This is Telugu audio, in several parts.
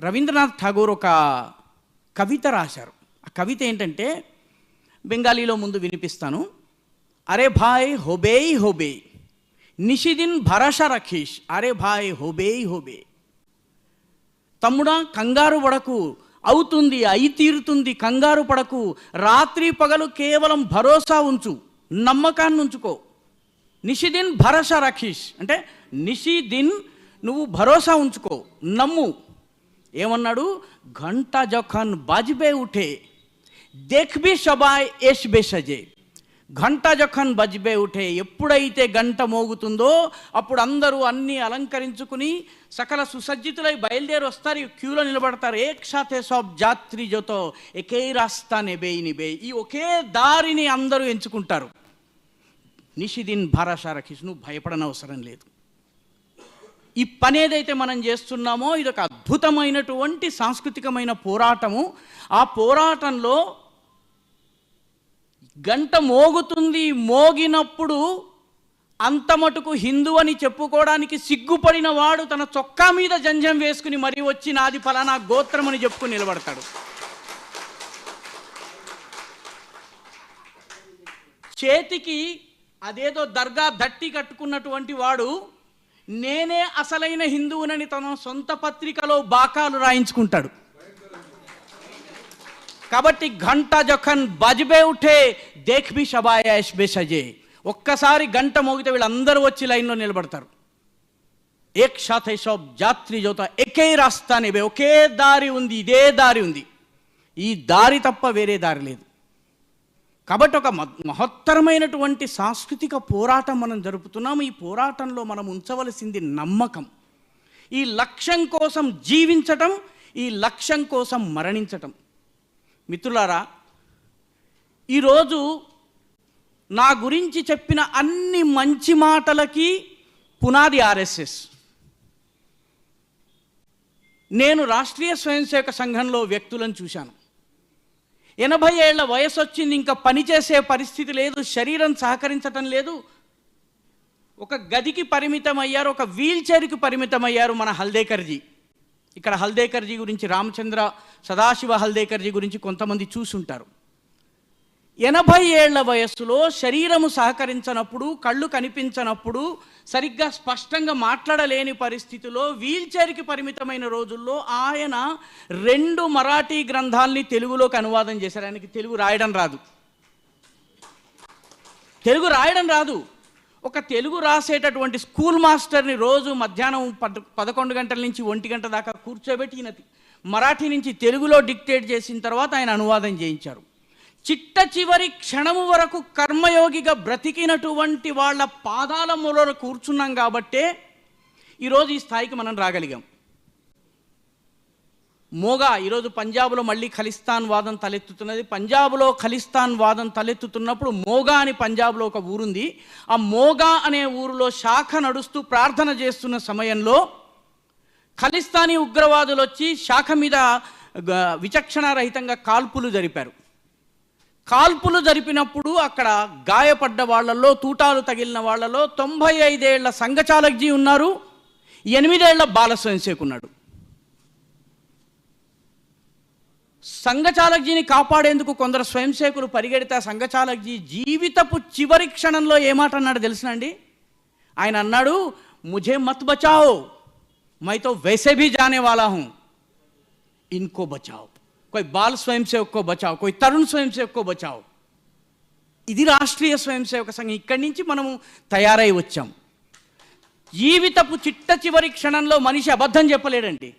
రవీంద్రనాథ్ ఠాగూర్ ఒక కవిత రాశారు. ఆ కవిత ఏంటంటే బెంగాలీలో ముందు వినిపిస్తాను. అరే భాయ్ హోబేయ్ హోబే నిషిదిన్ భరషా రఖీష్, అరే భాయ్ హోబేయ్ హోబే. తమ్ముడా కంగారు పడకు, అవుతుంది అయి తీరుతుంది, కంగారు పడకు, రాత్రి పగలు కేవలం భరోసా ఉంచు, నమ్మకాన్ని ఉంచుకో. నిషిదిన్ భరషా రఖీష్ అంటే నిషిదిన్ నువ్వు భరోసా ఉంచుకో, నమ్ము. ఏమన్నాడు? ఘంటా జఖన్ బజ్బే ఉఠే దేఖ్ బి షబాయ్ ఏష్ బే సజే. ఘంటా జఖన్ బజ్బే ఉఠే, ఎప్పుడైతే గంట మోగుతుందో అప్పుడు అందరూ అన్నీ అలంకరించుకుని సకల సుసజ్జితులై బయలుదేరి వస్తారు, క్యూలో నిలబడతారు. ఏక్ సాథే సబ్ జాత్రి జోతో ఎకే రాస్తా నెబే నిబే, ఈ ఒకే దారిని అందరూ ఎంచుకుంటారు. నిషిదిన్ భరోసా రఖీష్, నువ్వు భయపడనవసరం లేదు. ఈ పని ఏదైతే మనం చేస్తున్నామో ఇదొక అద్భుతమైనటువంటి సాంస్కృతికమైన పోరాటము. ఆ పోరాటంలో గంట మోగుతుంది, మోగినప్పుడు అంత మటుకు హిందూ అని చెప్పుకోవడానికి సిగ్గుపడిన వాడు తన చొక్కా మీద జంజం వేసుకుని మరీ వచ్చి నాది ఫలానా గోత్రం అని చెప్పుకుని నిలబడతాడు. చేతికి అదేదో దర్గా దట్టి కట్టుకున్నటువంటి వాడు నేనే అసలైన హిందువునని తన సొంత పత్రికలో బాకాలు రాయించుకుంటాడు. కాబట్టి ఘంటా జఖన్ బజ్బే ఉఠే దేఖ్ బి షబాయ్ ఏష్ బే సజే, ఒక్కసారి గంట మోగితే వీళ్ళందరూ వచ్చి లైన్లో నిలబడతారు. ఏక్ సాథే సబ్ జాత్రి జోతా ఎకే రాస్తా నెబే, ఒకే దారి ఉంది, ఇదే దారి ఉంది, ఈ దారి తప్ప వేరే దారి లేదు. కాబట్టి ఒక మహత్తరమైనటువంటి సాంస్కృతిక పోరాటం మనం జరుపుతున్నాము. ఈ పోరాటంలో మనం ఉంచవలసింది నమ్మకం, ఈ లక్ష్యం కోసం జీవించటం, ఈ లక్ష్యం కోసం మరణించటం. మిత్రులారా, ఈరోజు నా గురించి చెప్పిన అన్ని మంచి మాటలకి పునాది ఆర్ఎస్ఎస్. నేను రాష్ట్రీయ స్వయం సేవక సంఘంలో వ్యక్తులను చూశాను. 80 ఏళ్ల వయసు వచ్చింది, ఇంకా పనిచేసే పరిస్థితి లేదు, శరీరం సహకరించటం లేదు, ఒక గదికి పరిమితం అయ్యారు, ఒక వీల్ చైర్కి పరిమితం అయ్యారు మన హల్దేకర్జీ. ఇక్కడ హల్దేకర్జీ గురించి, రామచంద్ర సదాశివ హల్దేకర్జీ గురించి కొంతమంది చూసుంటారు. 80 ఏళ్ల వయస్సులో శరీరము సహకరించనప్పుడు, కళ్ళు కనిపించనప్పుడు, సరిగ్గా స్పష్టంగా మాట్లాడలేని పరిస్థితిలో వీల్ చైర్కి పరిమితమైన రోజుల్లో ఆయన 2 మరాఠీ గ్రంథాలని తెలుగులోకి అనువాదం చేశారు. ఆయనకి తెలుగు రాయడం రాదు. ఒక తెలుగు రాసేటటువంటి స్కూల్ మాస్టర్ని రోజు మధ్యాహ్నం 11 గంటల నుంచి 1 గంట దాకా కూర్చోబెట్టి ఈయన మరాఠీ నుంచి తెలుగులో డిక్టేట్ చేసిన తర్వాత ఆయన అనువాదం చేయించారు. చిట్ట చివరి క్షణము వరకు కర్మయోగిగా బ్రతికినటువంటి వాళ్ళ పాదాల మూలలో కూర్చున్నాం కాబట్టే ఈరోజు ఈ స్థాయికి మనం రాగలిగాం. మోగా ఈరోజు పంజాబ్లో మళ్ళీ ఖలిస్తాన్ వాదం తలెత్తుతున్నది. పంజాబ్లో ఖలిస్తాన్ వాదం తలెత్తుతున్నప్పుడు మోగా అని పంజాబ్లో ఒక ఊరుంది. ఆ మోగా అనే ఊరిలో శాఖ నడుస్తూ ప్రార్థన చేస్తున్న సమయంలో ఖలిస్తానీ ఉగ్రవాదులు వచ్చి శాఖ మీద విచక్షణారహితంగా కాల్పులు జరిపారు. కాల్పులు జరిపినప్పుడు అక్కడ గాయపడ్డ వాళ్ళల్లో, తూటాలు తగిలిన వాళ్ళలో 95 ఏళ్ల సంఘచాలక్జీ ఉన్నారు, 8 ఏళ్ల బాలస్వయంసేవక్ ఉన్నాడు. సంఘచాలక్జీని కాపాడేందుకు కొందరు స్వయంసేవకులు పరిగెడితే సంఘచాలక్జీ జీవితపు చివరి క్షణంలో ఏమాట అన్నాడు తెలుసునండి? ఆయన అన్నాడు, ముझे మత్ బచాओ, मैं तो वैसे भी जाने वाला हूं, इनको बचाओ. कोई बाल स्वयंसेवक को बचाओ, कोई तरुण स्वयंसेवक को बचाओ. ఇది రాష్ట్రీయ స్వయం సేవక సంఘం. ఇక్కడి నుంచి మనము తయారై వచ్చాం. జీవితపు చిట్ట చివరి క్షణంలో మనిషి అబద్ధం చెప్పలేడండి.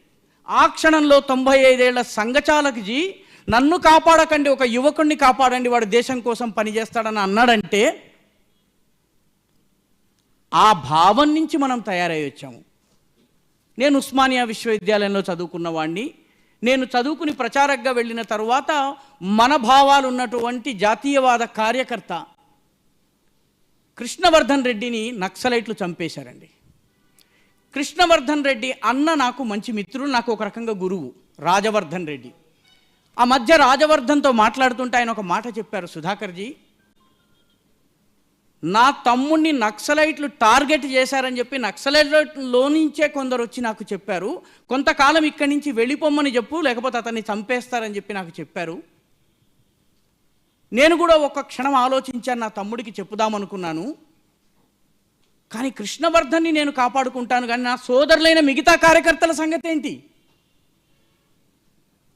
ఆ క్షణంలో 95 ఏళ్ల సంఘచాలక్జీ నన్ను కాపాడకండి, ఒక యువకుడిని కాపాడండి, వాడు దేశం కోసం పనిచేస్తాడని అన్నాడంటే ఆ భావం నుంచి మనం తయారై వచ్చాము. నేను ఉస్మానియా విశ్వవిద్యాలయంలో చదువుకున్న వాడిని. నేను చదువుకుని ప్రచారకగా వెళ్ళిన తరువాత మన భావాలు ఉన్నటువంటి జాతీయవాద కార్యకర్త కృష్ణవర్ధన్ రెడ్డిని నక్సలైట్లు చంపేశారండి. కృష్ణవర్ధన్ రెడ్డి అన్న నాకు మంచి మిత్రుడు, నాకు ఒక రకంగా గురువు, రాజవర్ధన్ రెడ్డి. ఆ మధ్య రాజవర్ధన్తో మాట్లాడుతుంటే ఆయన ఒక మాట చెప్పారు, సుధాకర్జీ నా తమ్ముడిని నక్సలైట్లు టార్గెట్ చేశారని చెప్పి నక్సలైట్లో నుంచే కొందరు వచ్చి నాకు చెప్పారు, కొంతకాలం ఇక్కడి నుంచి వెళ్ళిపోమ్మని చెప్పు, లేకపోతే అతన్ని చంపేస్తారని చెప్పి నాకు చెప్పారు. నేను కూడా ఒక క్షణం ఆలోచించాను, నా తమ్ముడికి చెప్పుదామనుకున్నాను. కానీ కృష్ణవర్ధన్ని నేను కాపాడుకుంటాను, కానీ నా సోదరులైన మిగతా కార్యకర్తల సంగతి ఏంటి?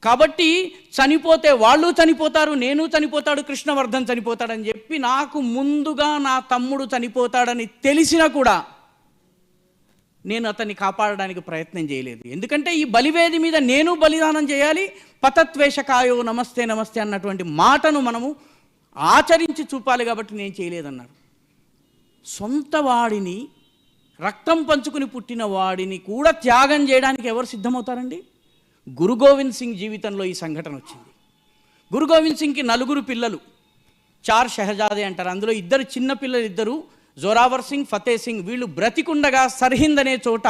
కాబట్టి చనిపోతే వాళ్ళు చనిపోతారు, నేను చనిపోతాడు, కృష్ణవర్ధన్ చనిపోతాడని చెప్పి నాకు ముందుగా నా తమ్ముడు చనిపోతాడని తెలిసినా కూడా నేను అతన్ని కాపాడడానికి ప్రయత్నం చేయలేదు. ఎందుకంటే ఈ బలివేది మీద నేను బలిదానం చేయాలి. పతత్వేషకాయో నమస్తే నమస్తే అన్నటువంటి మాటను మనము ఆచరించి చూపాలి, కాబట్టి నేను చేయలేదన్నారు. సొంత వాడిని, రక్తం పంచుకుని పుట్టిన వాడిని కూడా త్యాగం చేయడానికి ఎవరు సిద్ధమవుతారండి? గురు గోవింద్ సింగ్ జీవితంలో ఈ సంఘటన వచ్చింది. గురు గోవింద్ సింగ్కి 4 పిల్లలు, 4 షహజాదే అంటారు. అందులో 2 చిన్న పిల్లలు, 2 జోరావర్ సింగ్, ఫతే సింగ్. వీళ్ళు బ్రతికుండగా సర్హింద్ అనే చోట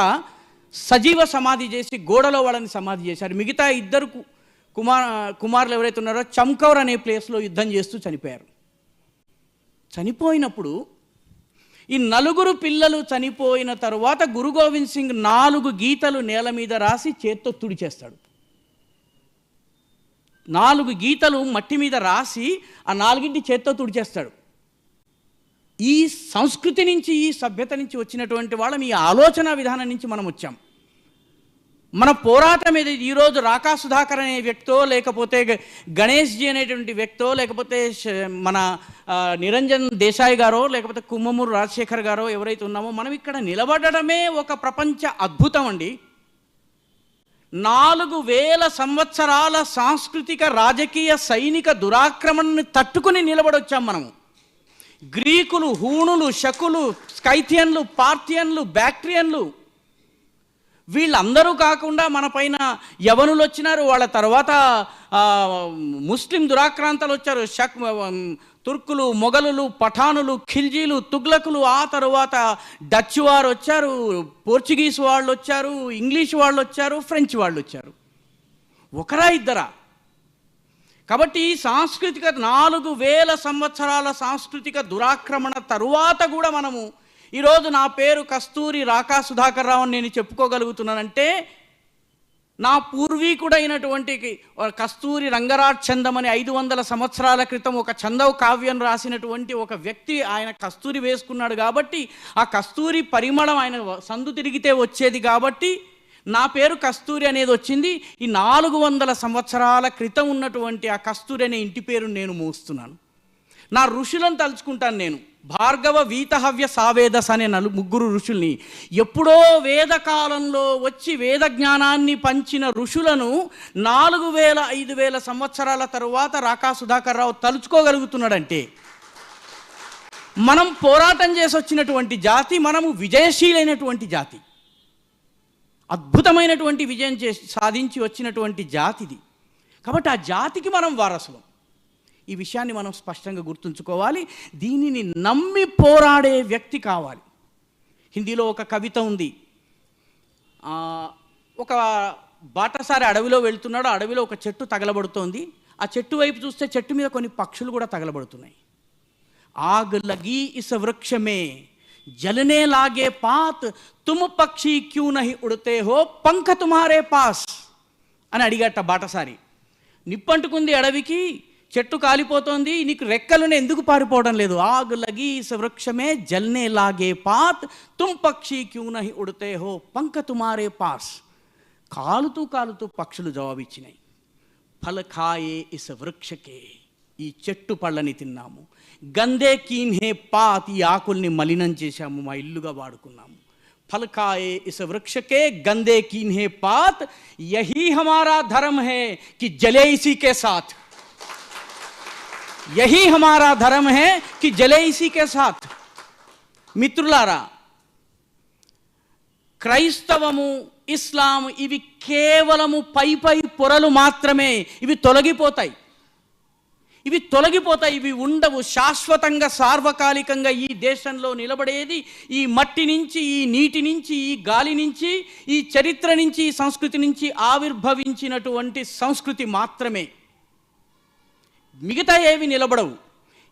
సజీవ సమాధి చేసి గోడలో వాళ్ళని సమాధి చేశారు. మిగతా 2 కుమారులు ఎవరైతే ఉన్నారో చమ్కౌర్ అనే ప్లేస్లో యుద్ధం చేస్తూ చనిపోయారు. చనిపోయినప్పుడు ఈ 4 పిల్లలు చనిపోయిన తరువాత గురు గోవింద్ సింగ్ 4 గీతలు నేల మీద రాసి చేత్తో తుడిచేస్తాడు. 4 గీతలు మట్టి మీద రాసి ఆ 4 చేత్తో తుడిచేస్తాడు. ఈ సంస్కృతి నుంచి, ఈ సభ్యత నుంచి వచ్చినటువంటి వాళ్ళం, ఈ ఆలోచన విధానం నుంచి మనం వచ్చాం. మన పోరాటం ఏది ఈరోజు రాకా సుధాకర్ అనే వ్యక్తో, లేకపోతే గణేష్ జీ అనేటువంటి వ్యక్తో, లేకపోతే మన నిరంజన్ దేశాయ్ గారో, లేకపోతే కుమ్మమూరు రాజశేఖర్ గారో ఎవరైతే ఉన్నామో, మనం ఇక్కడ నిలబడడమే ఒక ప్రపంచ అద్భుతం అండి. 4000 సంవత్సరాల సాంస్కృతిక, రాజకీయ, సైనిక దురాక్రమణని తట్టుకుని నిలబడొచ్చాం మనము. గ్రీకులు, హూణులు, శకులు, స్కైథియన్లు, పార్థియన్లు, బ్యాక్ట్రియన్లు, వీళ్ళందరూ కాకుండా మన పైన యవనులు వచ్చినారు. వాళ్ళ తర్వాత ముస్లిం దురాక్రాంతలు వచ్చారు. తుర్కులు, మొఘలులు, పఠానులు, ఖిల్జీలు, తుగ్లకులు, ఆ తరువాత డచ్ వారు వచ్చారు, పోర్చుగీస్ వాళ్ళు వచ్చారు, ఇంగ్లీష్ వాళ్ళు వచ్చారు, ఫ్రెంచ్ వాళ్ళు వచ్చారు. ఒకరా ఇద్దరా? కాబట్టి సాంస్కృతిక 4000 సంవత్సరాల సాంస్కృతిక దురాక్రమణ తరువాత కూడా మనము ఈరోజు నా పేరు కస్తూరి రాకా సుధాకర్ రావు అని నేను చెప్పుకోగలుగుతున్నానంటే, నా పూర్వీకుడైనటువంటి కస్తూరి రంగరాజ్ చందం అని 500 సంవత్సరాల క్రితం ఒక చందవ కావ్యం రాసినటువంటి ఒక వ్యక్తి, ఆయన కస్తూరి వేసుకున్నాడు కాబట్టి, ఆ కస్తూరి పరిమళం ఆయన సందు తిరిగితే వచ్చేది కాబట్టి నా పేరు కస్తూరి అనేది వచ్చింది. ఈ 400 సంవత్సరాల క్రితం ఉన్నటువంటి ఆ కస్తూరి అనే ఇంటి పేరు నేను మోస్తున్నాను. నా ఋషులను తలుచుకుంటాను నేను. భార్గవ, వీతహవ్య, సావేదస్ అనే 3 ఋషుల్ని, ఎప్పుడో వేదకాలంలో వచ్చి వేద జ్ఞానాన్ని పంచిన ఋషులను 4000-5000 సంవత్సరాల తరువాత రాకా సుధాకర్ రావు తలుచుకోగలుగుతున్నాడంటే, మనం పోరాటం చేసి వచ్చినటువంటి జాతి, మనము విజయశీలైనటువంటి జాతి, అద్భుతమైనటువంటి విజయం సాధించి వచ్చినటువంటి జాతిది. కాబట్టి ఆ జాతికి మనం వారసులం. ఈ విషయాన్ని మనం స్పష్టంగా గుర్తుంచుకోవాలి. దీనిని నమ్మి పోరాడే వ్యక్తి కావాలి. హిందీలో ఒక కవిత ఉంది. ఒక బాటసారి అడవిలో వెళ్తున్నాడు. అడవిలో ఒక చెట్టు తగలబడుతోంది. ఆ చెట్టు వైపు చూస్తే చెట్టు మీద కొన్ని పక్షులు కూడా తగలబడుతున్నాయి. ఆగ్ లగి ఇస్ వృక్ష మే జలనే లాగే పాత్ తుమ్ పక్షి క్యూ నహి ఉడతే హో పంఖ తుమారే పాస్ అని అడిగట బాటసారి. నిప్పంటుకుంది అడవికి, చెట్టు కాలిపోతోంది, నీకు రెక్కలను ఎందుకు పారిపోవడం లేదు? ఆగ్ లగి ఇస్ వృక్షమే జల్నే లాగే పాత్ తుమ్ పక్షి క్యూ నహి ఉడతే హో పంఖ తుమారే పాస్. కాలుతూ కాలుతూ పక్షులు జవాబిచ్చినాయి, ఫల ఖాయే ఇస్ వృక్షకే, ఈ చెట్టు పళ్ళని తిన్నాము. గందే కీన్హే పాత్, ఈ ఆకుల్ని మలినం చేశాము, మా ఇల్లుగా వాడుకున్నాము. फल खाए इस वृक्ष के गंदे कीन्हे पात, यही हमारा धर्म है कि जले इसी के साथ, यही हमारा धर्म है कि जले इसी के साथ. మిత్రులారా, క్రైస్తవము, ఇస్లాం ఇవి కేవలము పై పొరలు మాత్రమే. ఇవి తొలగిపోతాయి, ఇవి ఉండవు. శాశ్వతంగా, సార్వకాలికంగా ఈ దేశంలో నిలబడేది ఈ మట్టి నుంచి, ఈ నీటి నుంచి, ఈ గాలి నుంచి, ఈ చరిత్ర నుంచి, ఈ సంస్కృతి నుంచి ఆవిర్భవించినటువంటి సంస్కృతి మాత్రమే. మిగతా ఏవి నిలబడవు.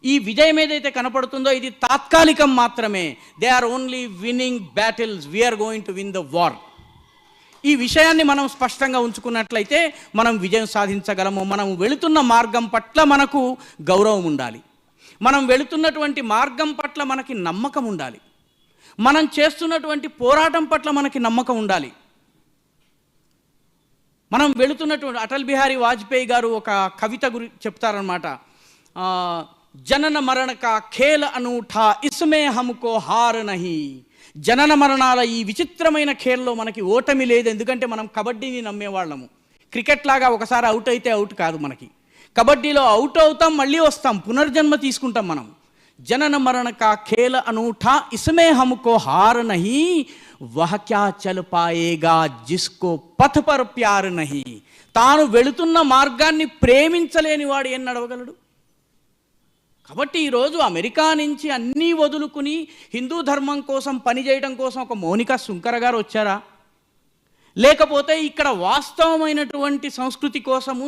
ఈ విజయం ఏదైతే కనపడుతుందో ఇది తాత్కాలికం మాత్రమే. They are only winning battles, we're going to win the war. ఈ విషయాన్ని మనం స్పష్టంగా ఉంచుకున్నట్లయితే మనం విజయం సాధించగలము. మనం వెళుతున్న మార్గం పట్ల మనకు గౌరవం ఉండాలి, మనం వెళుతున్నటువంటి మార్గం పట్ల మనకి నమ్మకం ఉండాలి, మనం చేస్తున్నటువంటి పోరాటం పట్ల మనకి నమ్మకం ఉండాలి. మనం వెళుతున్నటువంటి అటల్ బిహారీ వాజ్పేయి గారు ఒక కవిత గురించి చెప్తారనమాట. జనన మరణ కా ఖేల్ అనూఠా ఇస్మే హమ్కో హార్ నహీ. జనన మరణాల ఈ విచిత్రమైన ఖేల్లో మనకి ఓటమి లేదు. ఎందుకంటే మనం కబడ్డీని నమ్మేవాళ్ళము. క్రికెట్ లాగా ఒకసారి అవుట్ అయితే అవుట్ కాదు. మనకి కబడ్డీలో అవుట్ అవుతాం, మళ్ళీ వస్తాం, పునర్జన్మ తీసుకుంటాం మనం. జనన మరణ కా ఖేల్ అనూఠా ఇస్మే హమ్కో హార్ నహీ, వహ క్యా చల్ పాయేగా జిస్కో పథ్ పర్ ప్యార్ నహీ. తాను వెళుతున్న మార్గాన్ని ప్రేమించలేని వాడు ఏం నడవగలడు? కాబట్టి ఈరోజు అమెరికా నుంచి అన్నీ వదులుకుని హిందూ ధర్మం కోసం పనిచేయడం కోసం ఒక మౌనికా శుంకర గారు వచ్చారా? లేకపోతే ఇక్కడ వాస్తవమైనటువంటి సంస్కృతి కోసము,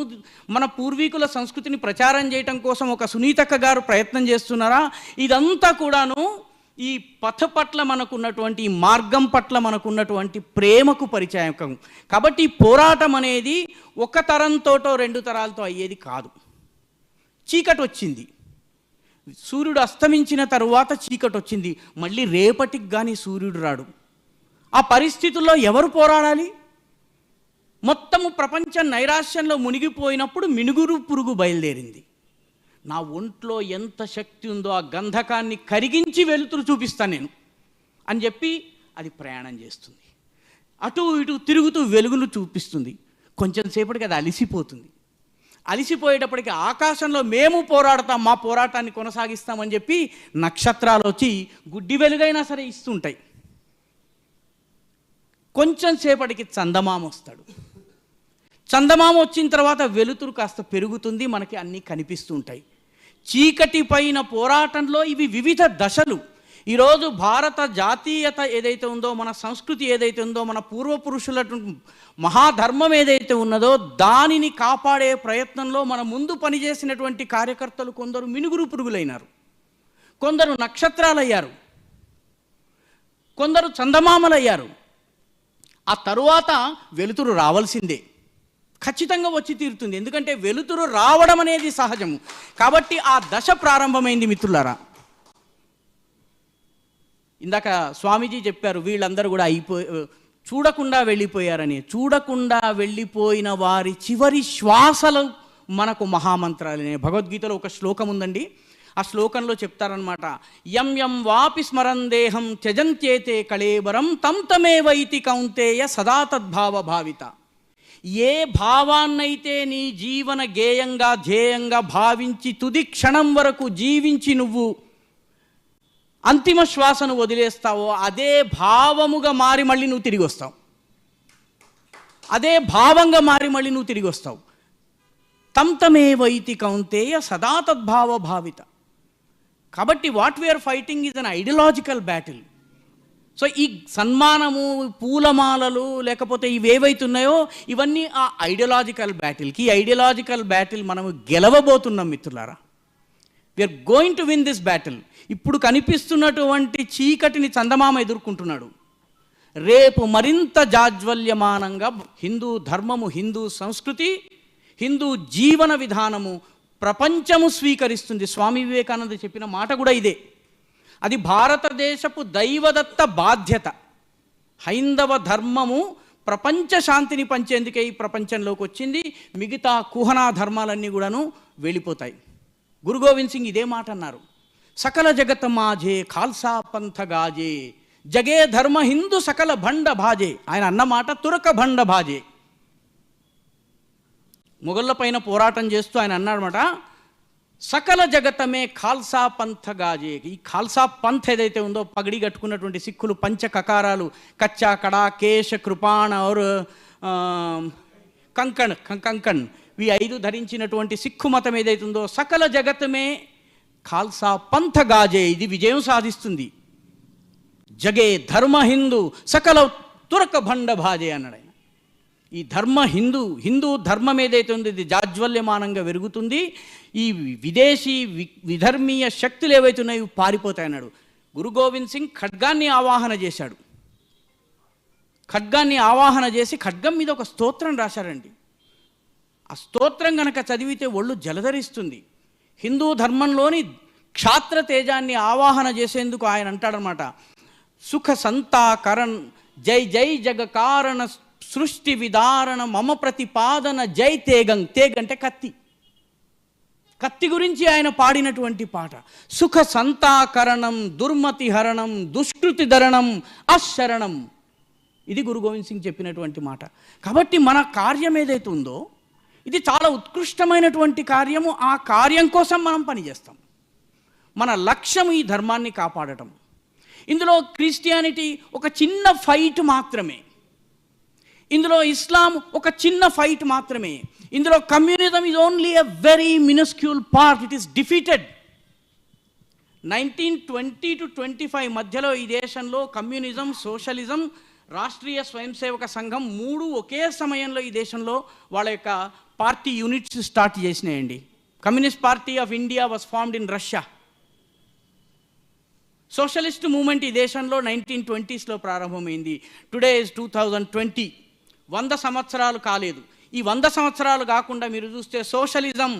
మన పూర్వీకుల సంస్కృతిని ప్రచారం చేయడం కోసం ఒక సునీతక్క గారు ప్రయత్నం చేస్తున్నారా? ఇదంతా కూడాను ఈ పథ పట్ల మనకున్నటువంటి, ఈ మార్గం పట్ల మనకున్నటువంటి ప్రేమకు పరిచయం. కాబట్టి ఈ పోరాటం అనేది ఒక తరంతోటో 2 తరాలతో అయ్యేది కాదు. చీకటి వచ్చింది, సూర్యుడు అస్తమించిన తరువాత చీకటి వచ్చింది, మళ్ళీ రేపటికి కానీ సూర్యుడు రాడు. ఆ పరిస్థితుల్లో ఎవరు పోరాడాలి? మొత్తము ప్రపంచం నైరాశ్యంలో మునిగిపోయినప్పుడు మినుగురు పురుగు బయలుదేరింది. నా ఒంట్లో ఎంత శక్తి ఉందో ఆ గంధకాన్ని కరిగించి వెలుతురు చూపిస్తాను నేను అని చెప్పి అది ప్రయాణం చేస్తుంది. అటు ఇటు తిరుగుతూ వెలుగును చూపిస్తుంది. కొంచెం సేపటికి అది అలిసిపోతుంది. అలిసిపోయేటప్పటికి ఆకాశంలో మేము పోరాడతాం, మా పోరాటాన్ని కొనసాగిస్తామని చెప్పి నక్షత్రాలు వచ్చి గుడ్డి వెలుగైనా సరే ఇస్తుంటాయి. కొంచెం సేపటికి చందమామ వస్తాడు. చందమామ వచ్చిన తర్వాత వెలుతురు కాస్త పెరుగుతుంది, మనకి అన్నీ కనిపిస్తూ ఉంటాయి. చీకటి పైన పోరాటంలో ఇవి వివిధ దశలు. ఈరోజు భారత జాతీయత ఏదైతే ఉందో, మన సంస్కృతి ఏదైతే ఉందో, మన పూర్వపురుషుల మహాధర్మం ఏదైతే ఉన్నదో దానిని కాపాడే ప్రయత్నంలో మన ముందు పనిచేసినటువంటి కార్యకర్తలు కొందరు మినుగురు పురుగులైనారు, కొందరు నక్షత్రాలయ్యారు, కొందరు చందమామలయ్యారు. ఆ తరువాత వెలుతురు రావాల్సిందే, ఖచ్చితంగా వచ్చి తీరుతుంది. ఎందుకంటే వెలుతురు రావడం అనేది సహజము. కాబట్టి ఆ దశ ప్రారంభమైంది మిత్రులారా. ఇందాక స్వామీజీ చెప్పారు, వీళ్ళందరూ కూడా చూడకుండా వెళ్ళిపోయారని. చూడకుండా వెళ్ళిపోయిన వారి చివరి శ్వాసలు మనకు మహామంత్రాలనే. భగవద్గీతలో ఒక శ్లోకం ఉందండి, ఆ శ్లోకంలో చెప్తారనమాట, యం యం వాపి స్మరందేహం త్యజంత్యేతే కళేబరం తం తమేవైతి కౌంతేయ సదా తద్భావ భావిత. ఏ భావాన్నైతే నీ జీవన గేయంగా ధ్యేయంగా భావించి తుది క్షణం వరకు జీవించి నువ్వు అంతిమ శ్వాసను వదిలేస్తావో అదే భావముగా మారి మళ్ళీ నువ్వు తిరిగి వస్తావు, అదే భావంగా మారి మళ్ళీ నువ్వు తిరిగి వస్తావు. తం తమేవైతి కౌంతేయ సదా తద్భావ భావిత. కాబట్టి what we're fighting is an ideological battle. So ఈ సన్మానము, పూలమాలలు, లేకపోతే ఇవేవైతున్నాయో ఇవన్నీ ఆ ఐడియాలజికల్ బ్యాటిల్కి. ఈ ఐడియాలజికల్ బ్యాటిల్ మనము గెలవబోతున్నాం మిత్రులారా. We're going to win this battle. ఇప్పుడు కనిపిస్తున్నటువంటి చీకటిని చందమామ ఎదుర్కొంటున్నాడు. రేపు మరింత జాజ్వల్యమానంగా హిందూ ధర్మము, హిందూ సంస్కృతి, హిందూ జీవన విధానము ప్రపంచము స్వీకరిస్తుంది. స్వామి వివేకానంద చెప్పిన మాట కూడా ఇదే. అది భారతదేశపు దైవదత్త బాధ్యత. హైందవ ధర్మము ప్రపంచ శాంతిని పంచేందుకే ఈ ప్రపంచంలోకి వచ్చింది. మిగతా కుహనా ధర్మాలన్నీ కూడాను వెళ్ళిపోతాయి. గురు గోవింద్ సింగ్ ఇదే మాట అన్నారు, సకల జగత్ మాఝే ఖాల్సా పంథ గాజే జగే ధర్మ హిందూ సకల భండ భాజే. ఆయన అన్న మాట తురక భండ భాజే. మొఘళ్ళ పైన పోరాటం చేస్తూ ఆయన అన్నాడనమాట, సకల జగతమే ఖాల్సా పంథ గాజే. ఈ ఖాల్సా పంథ్ ఏదైతే ఉందో, పగడి కట్టుకున్నటువంటి సిక్కులు, పంచ కకారాలు, కచ్చా కడా కేశ కృపాణ और కంకణ్ ఈ 5 ధరించినటువంటి సిక్కు మతం ఏదైతే ఉందో, సకల జగతమే ఖాల్సా పంథ గాజే, ఇది విజయం సాధిస్తుంది. జగే ధర్మ హిందూ సకల తురక భండ భాజే అన్నాడు ఆయన. ఈ హిందూ ధర్మం ఏదైతే ఉందో ఇది జాజ్వల్యమానంగా పెరుగుతుంది. ఈ విదేశీ విధర్మీయ శక్తులు ఏవైతే ఉన్నాయో పారిపోతాయన్నాడు. గురు గోవింద్ సింగ్ ఖడ్గాన్ని ఆవాహన చేశాడు. ఖడ్గాన్ని ఆవాహన చేసి ఖడ్గం మీద ఒక స్తోత్రం రాశారండి. ఆ స్తోత్రం గనక చదివితే ఒళ్ళు జలధరిస్తుంది. హిందూ ధర్మంలోని క్షాత్ర తేజాన్ని ఆవాహన చేసేందుకు ఆయన అంటాడనమాట, సుఖ సంతాకరణ్ జై జై జగకారణ సృష్టి విదారణ మమ ప్రతిపాదన జై తేగం. తేగంటే కత్తి. కత్తి గురించి ఆయన పాడినటువంటి పాట. సుఖ సంతాకరణం దుర్మతి హరణం దుష్కృతి ధరణం అశరణం. ఇది గురు గోవింద్ సింగ్ చెప్పినటువంటి మాట. కాబట్టి మన కార్యం ఏదైతే ఉందో ఇది చాలా ఉత్కృష్టమైనటువంటి కార్యము. ఆ కార్యం కోసం మనం పనిచేస్తాం. మన లక్ష్యం ఈ ధర్మాన్ని కాపాడటం. ఇందులో క్రిస్టియానిటీ ఒక చిన్న ఫైట్ మాత్రమే, ఇందులో ఇస్లాం ఒక చిన్న ఫైట్ మాత్రమే, ఇందులో communism is only a very minuscule part. It is defeated. 1920 to 25 మధ్యలో ఈ దేశంలో కమ్యూనిజం, సోషలిజం, రాష్ట్రీయ స్వయం సేవక సంఘం మూడు ఒకే సమయంలో ఈ దేశంలో వాళ్ళ యొక్క పార్టీ యూనిట్స్ స్టార్ట్ చేసినాయండి. Communist party of India was formed in Russia. Socialist movement ఈ దేశంలో 1920sలో ప్రారంభమైంది. Today is 2020. 100 సంవత్సరాలు కాలేదు. ఈ 100 సంవత్సరాలు కాకుండా మీరు చూస్తే సోషలిజం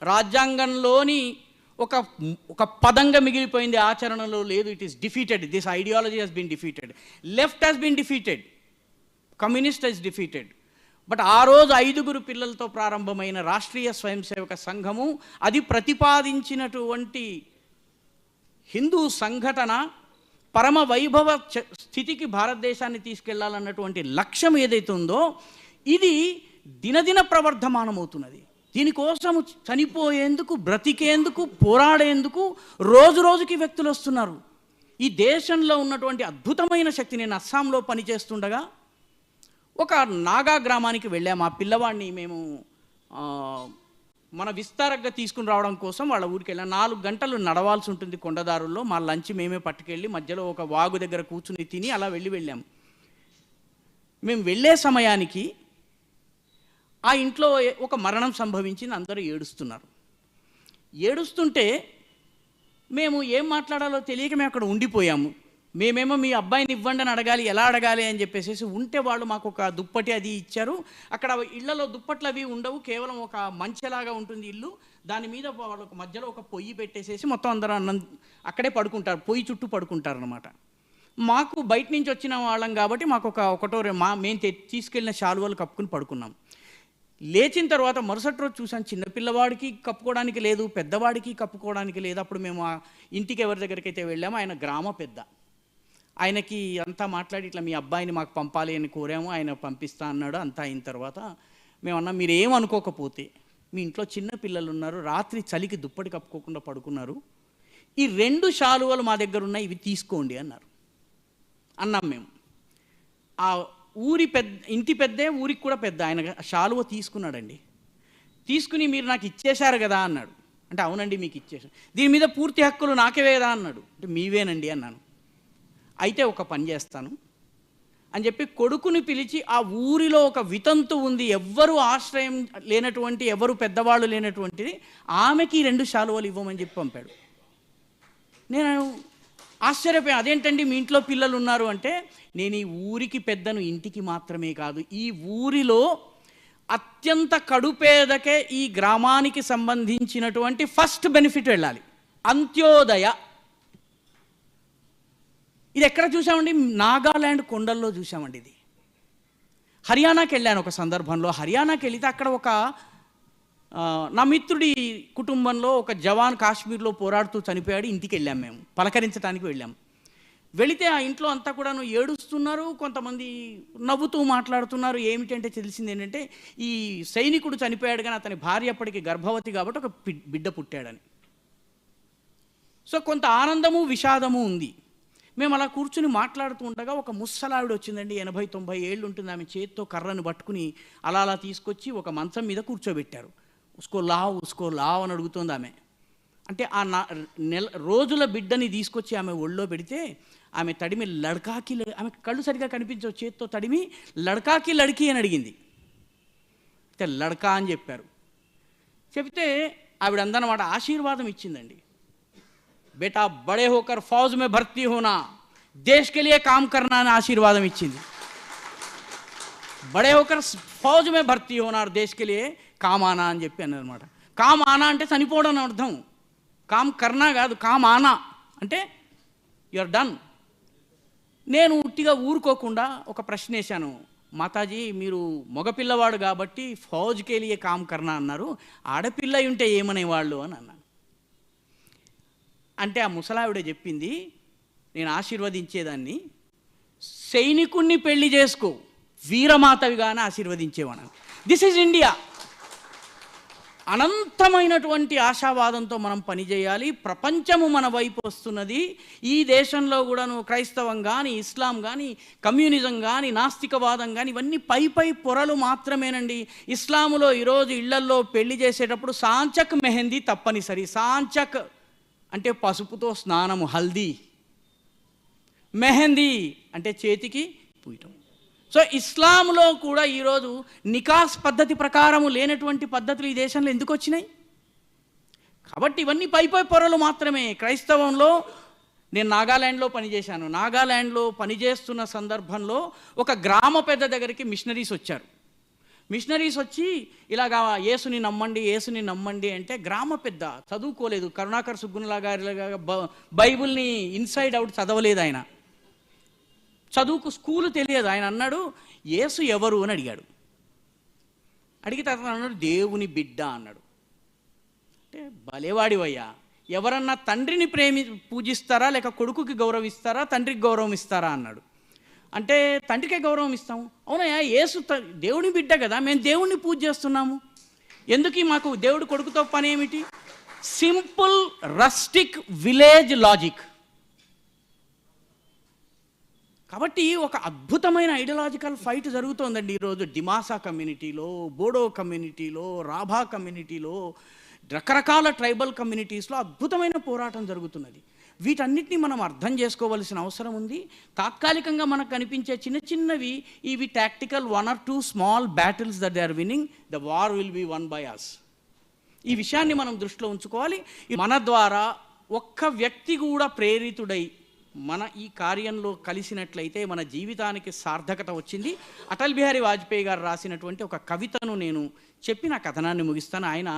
రాజ్యాంగంలోని ఒక పదంగా మిగిలిపోయింది, ఆచరణలో లేదు. It is defeated. This ideology has been defeated. Left has been defeated. Communist has defeated. But ఆ రోజు 5 పిల్లలతో ప్రారంభమైన రాష్ట్రీయ స్వయం సేవక సంఘము అది ప్రతిపాదించినటువంటి హిందూ సంఘటన పరమ వైభవ స్థితికి భారతదేశాన్ని తీసుకెళ్లాలన్నటువంటి లక్ష్యం ఏదైతే ఉందో ఇది దినదిన ప్రవర్ధమానమవుతున్నది. దీనికోసం చనిపోయేందుకు, బ్రతికేందుకు, పోరాడేందుకు రోజు రోజుకి వ్యక్తులు వస్తున్నారు. ఈ దేశంలో ఉన్నటువంటి అద్భుతమైన శక్తి. నేను అస్సాంలో పనిచేస్తుండగా ఒక నాగా గ్రామానికి వెళ్ళాము. ఆ పిల్లవాడిని మేము మన విస్తారంగా తీసుకుని రావడం కోసం వాళ్ళ ఊరికి వెళ్ళాం. 4 గంటలు నడవాల్సి ఉంటుంది కొండదారుల్లో. మా లంచ్ మేమే పట్టుకెళ్ళి మధ్యలో ఒక వాగు దగ్గర కూర్చుని తిని అలా వెళ్ళాం. మేము వెళ్ళే సమయానికి ఆ ఇంట్లో ఒక మరణం సంభవించింది. అందరూ ఏడుస్తున్నారు. ఏడుస్తుంటే మేము ఏం మాట్లాడాలో తెలియక మేము అక్కడ ఉండిపోయాము. మేమేమో మీ అబ్బాయిని ఇవ్వండి అని అడగాలి, ఎలా అడగాలి అని చెప్పేసి ఉంటే వాళ్ళు మాకు ఒక దుప్పటి అది ఇచ్చారు. అక్కడ ఇళ్లలో దుప్పట్లు అవి ఉండవు, కేవలం ఒక మంచెలాగా ఉంటుంది ఇల్లు. దాని మీద వాళ్ళకు మధ్యలో ఒక పొయ్యి పెట్టేసేసి మొత్తం అందరూ అక్కడే పడుకుంటారు, పొయ్యి చుట్టూ పడుకుంటారు అన్నమాట. మాకు బయట నుంచి వచ్చిన వాళ్ళం కాబట్టి మాకు మేము తీసుకెళ్ళిన శాలువాలు కప్పుకుని పడుకున్నాం. లేచిన తర్వాత మరుసటి రోజు చూసాను, చిన్నపిల్లవాడికి కప్పుకోవడానికి లేదు, పెద్దవాడికి కప్పుకోవడానికి లేదు. అప్పుడు మేము ఆ ఇంటికి ఎవరి దగ్గరికి అయితే వెళ్ళామో ఆయన గ్రామ పెద్ద. ఆయనకి అంతా మాట్లాడి ఇట్లా మీ అబ్బాయిని మాకు పంపాలి అని కోరాము, ఆయన పంపిస్తా అన్నాడు. అంతా అయిన తర్వాత మేము అన్నాం, మీరు ఏమనుకోకపోతే మీ ఇంట్లో చిన్న పిల్లలు ఉన్నారు, రాత్రి చలికి దుప్పటి కప్పుకోకుండా పడుకున్నారు, ఈ 2 శాలువలు మా దగ్గర ఉన్నాయి, ఇవి తీసుకోండి అన్నాం మేము. ఆ ఇంటి పెద్దే, ఊరికి కూడా పెద్ద. ఆయన శాలువ తీసుకున్నాడండి. తీసుకుని మీరు నాకు ఇచ్చేశారు కదా అన్నాడు. అంటే అవునండి మీకు ఇచ్చేసాను, దీని మీద పూర్తి హక్కులు నాకే కదా అన్నాడు. అంటే మీవేనండి అన్నాను. అయితే ఒక పని చేస్తాను అని చెప్పి కొడుకుని పిలిచి ఆ ఊరిలో ఒక వితంతు ఉంది, ఎవ్వరూ ఆశ్రయం లేనటువంటి, ఎవరు పెద్దవాళ్ళు లేనటువంటిది, ఆమెకి 2 శాలువలు ఇవ్వమని చెప్పి పంపాడు. నేను ఆశ్చర్యపోయాను, అదేంటండి మీ ఇంట్లో పిల్లలు ఉన్నారు అంటే, నేను ఈ ఊరికి పెద్దను, ఇంటికి మాత్రమే కాదు, ఈ ఊరిలో అత్యంత కడుపేదకే ఈ గ్రామానికి సంబంధించినటువంటి ఫస్ట్ బెనిఫిట్ వెళ్ళాలి, అంత్యోదయ. ఇది ఎక్కడ చూసామండి? నాగాల్యాండ్ కొండల్లో చూసామండి. ఇది హర్యానాకి వెళ్ళాను ఒక సందర్భంలో. హర్యానాకి వెళితే అక్కడ ఒక నా మిత్రుడి కుటుంబంలో ఒక జవాన్ కాశ్మీర్లో పోరాడుతూ చనిపోయాడు. ఇంటికి వెళ్ళాం, మేము పలకరించడానికి వెళ్ళాం. వెళితే ఆ ఇంట్లో అంతా కూడా ఏడుస్తున్నారు, కొంతమంది నవ్వుతూ మాట్లాడుతున్నారు. ఏమిటంటే తెలిసింది ఏంటంటే ఈ సైనికుడు చనిపోయాడు కానీ అతని భార్య అప్పటికి గర్భవతి కాబట్టి ఒక బిడ్డ పుట్టాడని. సో కొంత ఆనందము విషాదము ఉంది. మేము అలా కూర్చుని మాట్లాడుతూ ఉండగా ఒక ముసలావిడ వచ్చిందండి, 80-90 ఏళ్ళు ఉంటుంది. ఆమె చేతితో కర్రను పట్టుకుని అలా తీసుకొచ్చి ఒక మంచం మీద కూర్చోబెట్టారు. ఉస్కో లావ్ అని అడుగుతుంది ఆమె. అంటే ఆ రోజుల బిడ్డని తీసుకొచ్చి ఆమె ఒళ్ళో పెడితే ఆమె తడిమి లడ్కాకి, ఆమె కళ్ళు సరిగా కనిపించవు, చేత్తో తడిమి లడ్కాకి లడ్కీ అని అడిగింది. అయితే లడ్కా అని చెప్పారు. చెప్తే ఆవిడ అందనమాట ఆశీర్వాదం ఇచ్చిందండి. బేటా బడే హోకర్ ఫౌజ్ మే భర్తీ హోనా, దేశ్ కే లియే కామ్ కర్నా అని ఆశీర్వాదం ఇచ్చింది. బడే హోకర్ ఫౌజ్ మే భర్తీ హోనా దేశ్ కే లియే కామ్ ఆనా అని చెప్పి అన్నదనమాట. కామ్ ఆనా అంటే చనిపోవడం అని అర్థం, కామ్ కర్నా కాదు, కామ్ ఆనా అంటే యు ఆర్ డన్. నేను ఉట్టిగా ఊరుకోకుండా ఒక ప్రశ్న వేశాను, మాతాజీ మీరు మగపిల్లవాడు కాబట్టి ఫౌజ్కే లియే కామ్ కర్నా అన్నారు, ఆడపిల్ల ఉంటే ఏమనేవాళ్ళు అని అన్నాను. అంటే ఆ ముసలావిడ చెప్పింది, నేను ఆశీర్వదించేదాన్ని, సైనికుణ్ణి పెళ్లి చేసుకో, వీరమాతవిగానే ఆశీర్వదించేవాడు. This is India. అనంతమైనటువంటి ఆశావాదంతో మనం పనిచేయాలి. ప్రపంచము మన వైపు వస్తున్నది. ఈ దేశంలో కూడాను క్రైస్తవం కానీ, ఇస్లాం కానీ, కమ్యూనిజం కానీ, నాస్తికవాదం కానీ, ఇవన్నీ పై పొరలు మాత్రమేనండి. ఇస్లాములో ఈరోజు ఇళ్లల్లో పెళ్లి చేసేటప్పుడు సాంచక్ మెహందీ తప్పనిసరి. సాంచక్ అంటే పసుపుతో స్నానము, హల్దీ. మెహందీ అంటే చేతికి పూయటం. సో ఇస్లాంలో కూడా ఈరోజు నికాస్ పద్ధతి ప్రకారము లేనటువంటి పద్ధతులు ఈ దేశంలో ఎందుకు వచ్చినాయి? కాబట్టి ఇవన్నీ పై పొరలు మాత్రమే. క్రైస్తవంలో నేను నాగాల్యాండ్లో పనిచేశాను. నాగాల్యాండ్లో పనిచేస్తున్న సందర్భంలో ఒక గ్రామ పెద్ద దగ్గరికి మిషనరీస్ వచ్చారు. మిషనరీస్ వచ్చి ఇలాగా యేసుని నమ్మండి, యేసుని నమ్మండి అంటే, గ్రామ పెద్ద చదువుకోలేదు, కరుణాకర్ సుగ్గునులా గారిలాగా బైబిల్ని ఇన్సైడ్ అవుట్ చదవలేదు, ఆయన చదువుకు స్కూలు తెలియదు. ఆయన అన్నాడు, యేసు ఎవరు అని అడిగాడు. అడిగితే అతను అన్నాడు, దేవుని బిడ్డ అన్నాడు. అంటే భలేవాడివయ్యా, ఎవరన్నా తండ్రిని పూజిస్తారా లేక కొడుకుకి గౌరవిస్తారా, తండ్రికి గౌరవం ఇస్తారా అన్నాడు. అంటే తండ్రికే గౌరవం ఇస్తాము. అవునయ్యా, యేసు దేవుని బిడ్డ కదా, మేము దేవుణ్ణి పూజ చేస్తున్నాము, ఎందుకు మాకు దేవుడు కొడుకుతో పని ఏమిటి? Simple rustic village logic. కాబట్టి ఒక అద్భుతమైన ఐడియాలజికల్ ఫైట్ జరుగుతోందండి ఈరోజు డిమాసా కమ్యూనిటీలో, బోడో కమ్యూనిటీలో, రాభా కమ్యూనిటీలో, రకరకాల ట్రైబల్ కమ్యూనిటీస్లో అద్భుతమైన పోరాటం జరుగుతున్నది. వీటన్నిటిని మనం అర్థం చేసుకోవలసిన అవసరం ఉంది. తాత్కాలికంగా మనకు కనిపించే చిన్నవి ఇవి tactical 1 or 2 small battles that they are winning, the war will be won by us. ఈ విషయాన్ని మనం దృష్టిలో ఉంచుకోవాలి. మన ద్వారా ఒక్క వ్యక్తి కూడా ప్రేరితుడై మన ఈ కార్యంలో కలిసినట్లయితే మన జీవితానికి సార్థకత వచ్చింది. అటల్ బిహారీ వాజ్పేయి గారు రాసినటువంటి ఒక కవితను నేను చెప్పి నా కథనాన్ని ముగిస్తాను. ఆయన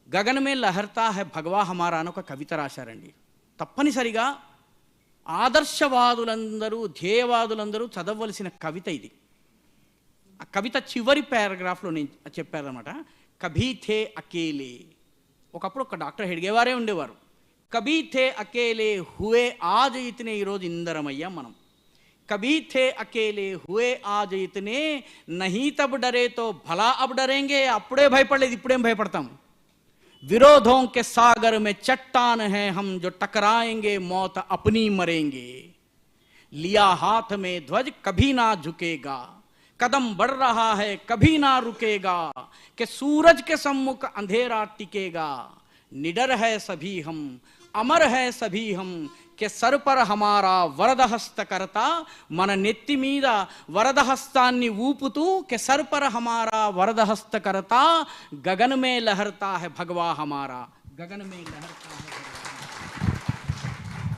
గగనమే లహర్తా హై భగవా హమారా అని ఒక కవిత రాశారండి. తప్పనిసరిగా ఆదర్శవాదులందరూ, ధ్యేయవాదులందరూ చదవలసిన కవిత ఇది. ఆ కవిత చివరి పారాగ్రాఫ్లో నేను చెప్పారనమాట, కభీ థే అకేలే. ఒకప్పుడు ఒక డాక్టర్ హెడ్గేవారే ఉండేవారు. కభీ థే అకేలే హుయే ఆజ్ ఇతనే, ఈరోజు ఇందరమయ్యాం మనం. కభీ థే అకేలే హుయే ఆజ్ ఇతనే, నహీ తబ్ డరే తో భలా అబ్ డరేంగే. అప్పుడే భయపడలేదు, ఇప్పుడేం భయపడతాం? विरोधों के सागर में चट्टान है हम, जो टकराएंगे मौत अपनी मरेंगे. लिया हाथ में ध्वज कभी ना झुकेगा, कदम बढ़ रहा है कभी ना रुकेगा, कि सूरज के सम्मुख अंधेरा टिकेगा. निडर है सभी हम, अमर है सभी हम, कि सर पर हमारा वरदहस्त करता. మన నెత్తి మీద వరదహస్తాన్ని ఊపుతూ, कि सर पर हमारा वरदहस्त करता, गगन में लहरता है भगवा हमारा. गगन में लहरता है